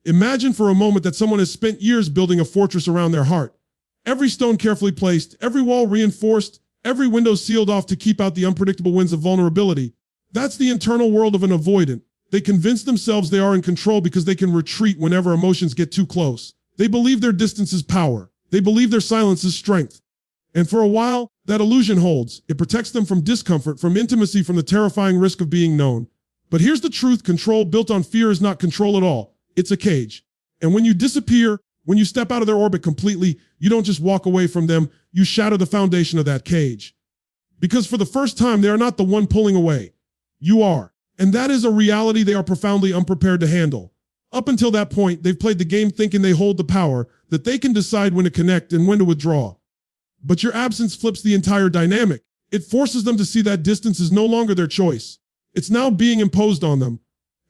Imagine for a moment that someone has spent years building a fortress around their heart. Every stone carefully placed, every wall reinforced, every window sealed off to keep out the unpredictable winds of vulnerability. That's the internal world of an avoidant. They convince themselves they are in control because they can retreat whenever emotions get too close. They believe their distance is power. They believe their silence is strength. And for a while, that illusion holds. It protects them from discomfort, from intimacy, from the terrifying risk of being known. But here's the truth: control built on fear is not control at all. It's a cage. And when you disappear, when you step out of their orbit completely, you don't just walk away from them, you shatter the foundation of that cage. Because for the first time, they are not the one pulling away. You are. And that is a reality they are profoundly unprepared to handle. Up until that point, they've played the game thinking they hold the power, that they can decide when to connect and when to withdraw. But your absence flips the entire dynamic. It forces them to see that distance is no longer their choice. It's now being imposed on them.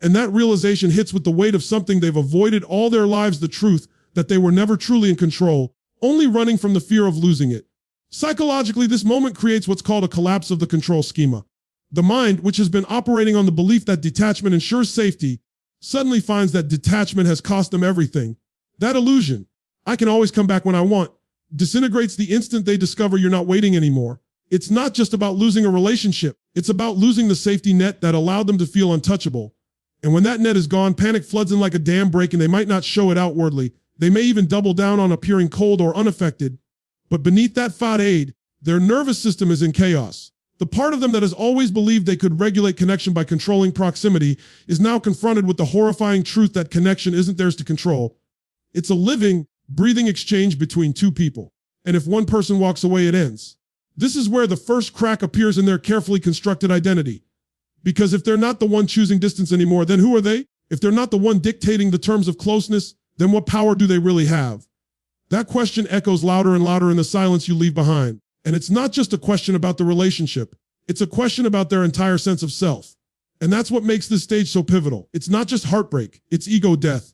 And that realization hits with the weight of something they've avoided all their lives: the truth that they were never truly in control, only running from the fear of losing it. Psychologically, this moment creates what's called a collapse of the control schema. The mind, which has been operating on the belief that detachment ensures safety, suddenly finds that detachment has cost them everything. That illusion, I can always come back when I want, disintegrates the instant they discover you're not waiting anymore. It's not just about losing a relationship. It's about losing the safety net that allowed them to feel untouchable. And when that net is gone, panic floods in like a dam break, and they might not show it outwardly. They may even double down on appearing cold or unaffected. But beneath that facade, their nervous system is in chaos. The part of them that has always believed they could regulate connection by controlling proximity is now confronted with the horrifying truth that connection isn't theirs to control. It's a living, breathing exchange between two people. And if one person walks away, it ends. This is where the first crack appears in their carefully constructed identity. Because if they're not the one choosing distance anymore, then who are they? If they're not the one dictating the terms of closeness, then what power do they really have? That question echoes louder and louder in the silence you leave behind. And it's not just a question about the relationship. It's a question about their entire sense of self. And that's what makes this stage so pivotal. It's not just heartbreak, it's ego death.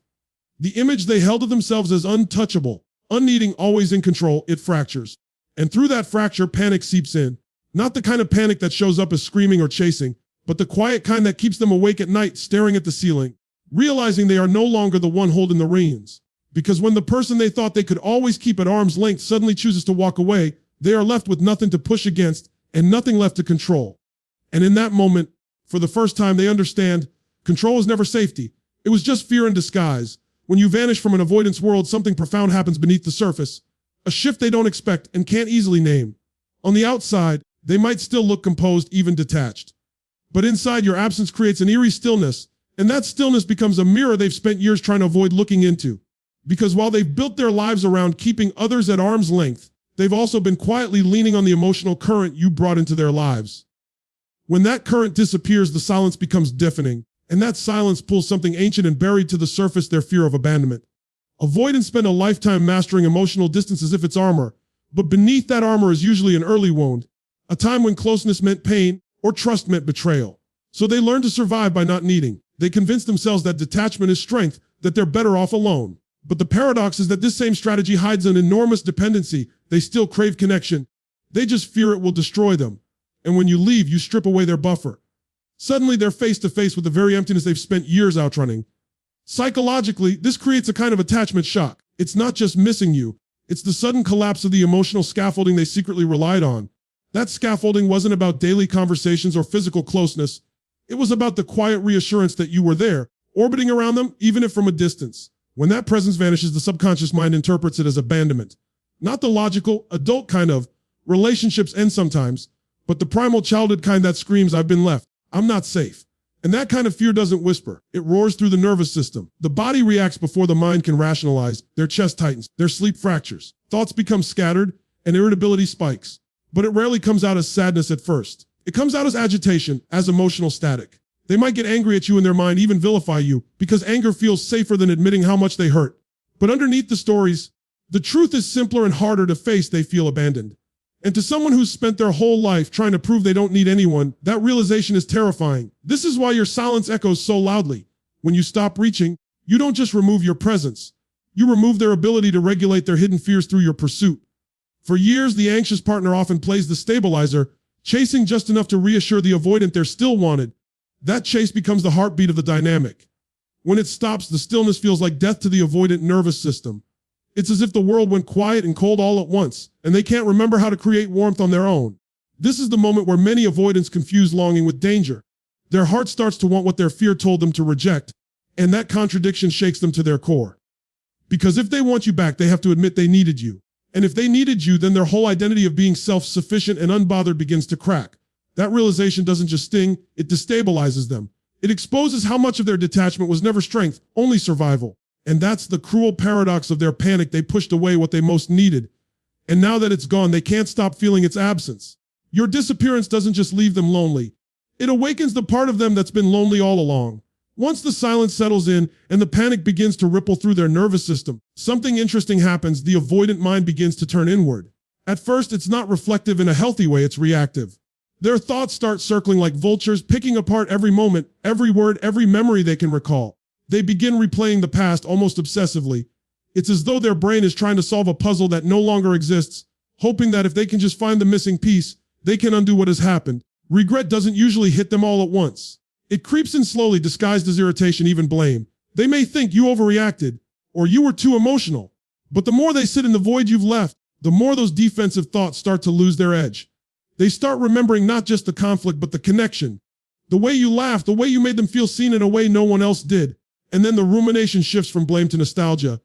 The image they held of themselves as untouchable, unneeding, always in control, it fractures. And through that fracture, panic seeps in. Not the kind of panic that shows up as screaming or chasing, but the quiet kind that keeps them awake at night, staring at the ceiling, realizing they are no longer the one holding the reins. Because when the person they thought they could always keep at arm's length suddenly chooses to walk away, they are left with nothing to push against and nothing left to control. And in that moment, for the first time, they understand control is never safety. It was just fear in disguise. When you vanish from an avoidance world, something profound happens beneath the surface. A shift they don't expect and can't easily name. On the outside, they might still look composed, even detached. But inside, your absence creates an eerie stillness, and that stillness becomes a mirror they've spent years trying to avoid looking into. Because while they've built their lives around keeping others at arm's length, they've also been quietly leaning on the emotional current you brought into their lives. When that current disappears, the silence becomes deafening, and that silence pulls something ancient and buried to the surface: their fear of abandonment. Avoidants spend a lifetime mastering emotional distance as if it's armor, but beneath that armor is usually an early wound, a time when closeness meant pain or trust meant betrayal. So they learn to survive by not needing. They convince themselves that detachment is strength, that they're better off alone. But the paradox is that this same strategy hides an enormous dependency. They still crave connection. They just fear it will destroy them. And when you leave, you strip away their buffer. Suddenly, they're face to face with the very emptiness they've spent years outrunning. Psychologically, this creates a kind of attachment shock. It's not just missing you. It's the sudden collapse of the emotional scaffolding they secretly relied on. That scaffolding wasn't about daily conversations or physical closeness. It was about the quiet reassurance that you were there, orbiting around them, even if from a distance. When that presence vanishes, the subconscious mind interprets it as abandonment. Not the logical, adult kind of relationships end sometimes, but the primal childhood kind that screams, "I've been left. I'm not safe." And that kind of fear doesn't whisper. It roars through the nervous system. The body reacts before the mind can rationalize. Their chest tightens. Their sleep fractures. Thoughts become scattered, and irritability spikes. But it rarely comes out as sadness at first. It comes out as agitation, as emotional static. They might get angry at you in their mind, even vilify you, because anger feels safer than admitting how much they hurt. But underneath the stories, the truth is simpler and harder to face. They feel abandoned. And to someone who's spent their whole life trying to prove they don't need anyone, that realization is terrifying. This is why your silence echoes so loudly. When you stop reaching, you don't just remove your presence. You remove their ability to regulate their hidden fears through your pursuit. For years, the anxious partner often plays the stabilizer, chasing just enough to reassure the avoidant they're still wanted. That chase becomes the heartbeat of the dynamic. When it stops, the stillness feels like death to the avoidant nervous system. It's as if the world went quiet and cold all at once, and they can't remember how to create warmth on their own. This is the moment where many avoidants confuse longing with danger. Their heart starts to want what their fear told them to reject, and that contradiction shakes them to their core. Because if they want you back, they have to admit they needed you. And if they needed you, then their whole identity of being self-sufficient and unbothered begins to crack. That realization doesn't just sting, it destabilizes them. It exposes how much of their detachment was never strength, only survival. And that's the cruel paradox of their panic. They pushed away what they most needed. And now that it's gone, they can't stop feeling its absence. Your disappearance doesn't just leave them lonely. It awakens the part of them that's been lonely all along. Once the silence settles in and the panic begins to ripple through their nervous system, something interesting happens. The avoidant mind begins to turn inward. At first, it's not reflective in a healthy way, it's reactive. Their thoughts start circling like vultures, picking apart every moment, every word, every memory they can recall. They begin replaying the past almost obsessively. It's as though their brain is trying to solve a puzzle that no longer exists, hoping that if they can just find the missing piece, they can undo what has happened. Regret doesn't usually hit them all at once. It creeps in slowly, disguised as irritation, even blame. They may think you overreacted, or you were too emotional. But the more they sit in the void you've left, the more those defensive thoughts start to lose their edge. They start remembering not just the conflict, but the connection. The way you laughed, the way you made them feel seen in a way no one else did. And then the rumination shifts from blame to nostalgia.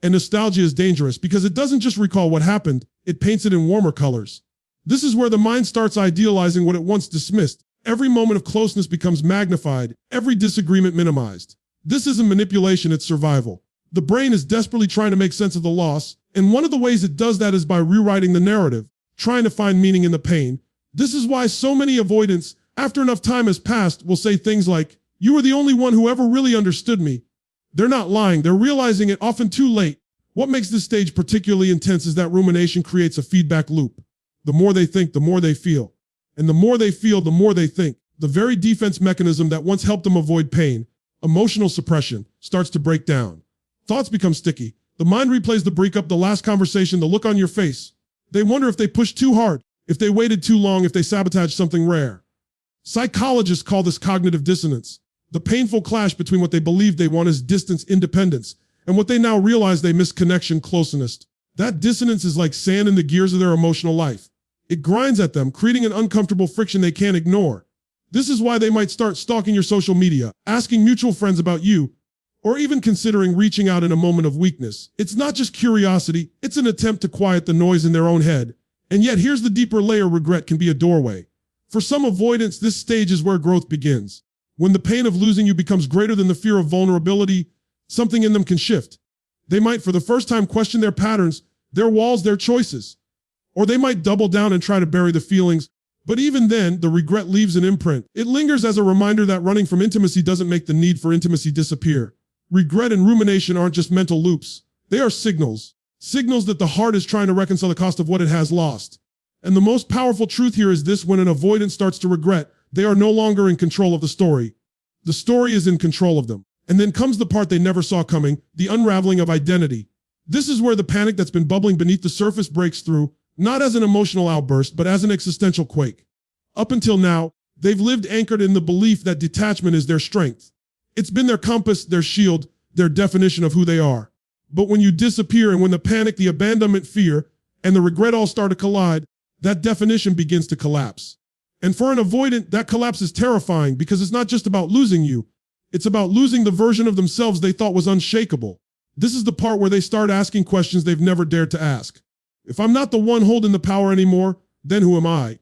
And nostalgia is dangerous because it doesn't just recall what happened, it paints it in warmer colors. This is where the mind starts idealizing what it once dismissed. Every moment of closeness becomes magnified, every disagreement minimized. This isn't manipulation, it's survival. The brain is desperately trying to make sense of the loss, and one of the ways it does that is by rewriting the narrative, trying to find meaning in the pain. This is why so many avoidants, after enough time has passed, will say things like, "You were the only one who ever really understood me." They're not lying, they're realizing it often too late. What makes this stage particularly intense is that rumination creates a feedback loop. The more they think, the more they feel. And the more they feel, the more they think. The very defense mechanism that once helped them avoid pain, emotional suppression, starts to break down. Thoughts become sticky. The mind replays the breakup, the last conversation, the look on your face. They wonder if they pushed too hard, if they waited too long, if they sabotaged something rare. Psychologists call this cognitive dissonance. The painful clash between what they believe they want as distance, independence, and what they now realize they miss connection, closeness. That dissonance is like sand in the gears of their emotional life. It grinds at them, creating an uncomfortable friction they can't ignore. This is why they might start stalking your social media, asking mutual friends about you, or even considering reaching out in a moment of weakness. It's not just curiosity, it's an attempt to quiet the noise in their own head. And yet here's the deeper layer: regret can be a doorway. For some avoidants, this stage is where growth begins. When the pain of losing you becomes greater than the fear of vulnerability, something in them can shift. They might for the first time question their patterns, their walls, their choices. Or they might double down and try to bury the feelings. But even then, the regret leaves an imprint. It lingers as a reminder that running from intimacy doesn't make the need for intimacy disappear. Regret and rumination aren't just mental loops. They are signals. Signals that the heart is trying to reconcile the cost of what it has lost. And the most powerful truth here is this: when an avoidant starts to regret, they are no longer in control of the story. The story is in control of them. And then comes the part they never saw coming, the unraveling of identity. This is where the panic that's been bubbling beneath the surface breaks through, not as an emotional outburst, but as an existential quake. Up until now, they've lived anchored in the belief that detachment is their strength. It's been their compass, their shield, their definition of who they are. But when you disappear, and when the panic, the abandonment, fear, and the regret all start to collide, that definition begins to collapse. And for an avoidant, that collapse is terrifying because it's not just about losing you. It's about losing the version of themselves they thought was unshakable. This is the part where they start asking questions they've never dared to ask. If I'm not the one holding the power anymore, then who am I?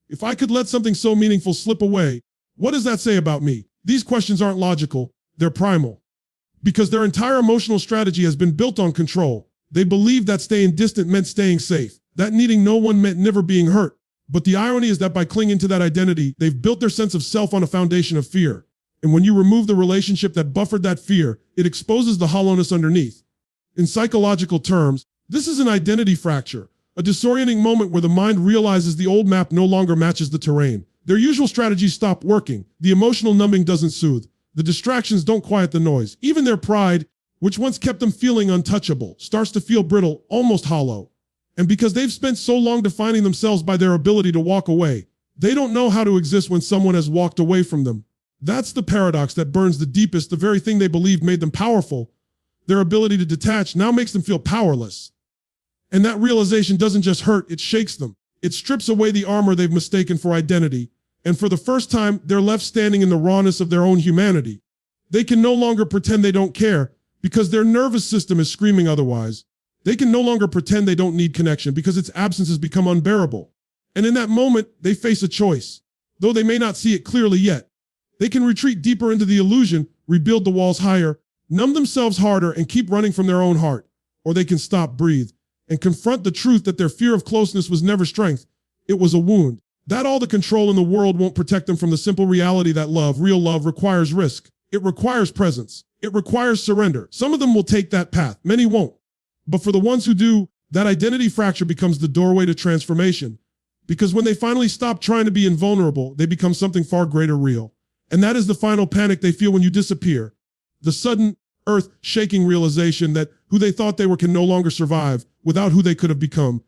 If I could let something so meaningful slip away, what does that say about me? These questions aren't logical, they're primal. Because their entire emotional strategy has been built on control. They believed that staying distant meant staying safe, that needing no one meant never being hurt. But the irony is that by clinging to that identity, they've built their sense of self on a foundation of fear. And when you remove the relationship that buffered that fear, it exposes the hollowness underneath. In psychological terms, this is an identity fracture, a disorienting moment where the mind realizes the old map no longer matches the terrain. Their usual strategies stop working. The emotional numbing doesn't soothe. The distractions don't quiet the noise. Even their pride, which once kept them feeling untouchable, starts to feel brittle, almost hollow. And because they've spent so long defining themselves by their ability to walk away, they don't know how to exist when someone has walked away from them. That's the paradox that burns the deepest. The very thing they believed made them powerful, their ability to detach, now makes them feel powerless. And that realization doesn't just hurt, it shakes them. It strips away the armor they've mistaken for identity. And for the first time, they're left standing in the rawness of their own humanity. They can no longer pretend they don't care because their nervous system is screaming otherwise. They can no longer pretend they don't need connection because its absence has become unbearable. And in that moment, they face a choice. Though they may not see it clearly yet, they can retreat deeper into the illusion, rebuild the walls higher, numb themselves harder, and keep running from their own heart. Or they can stop, breathe, and confront the truth that their fear of closeness was never strength. It was a wound. That all the control in the world won't protect them from the simple reality that love, real love, requires risk. It requires presence. It requires surrender. Some of them will take that path. Many won't. But for the ones who do, that identity fracture becomes the doorway to transformation. Because when they finally stop trying to be invulnerable, they become something far greater, real. And that is the final panic they feel when you disappear. The sudden, earth-shaking realization that who they thought they were can no longer survive without who they could have become.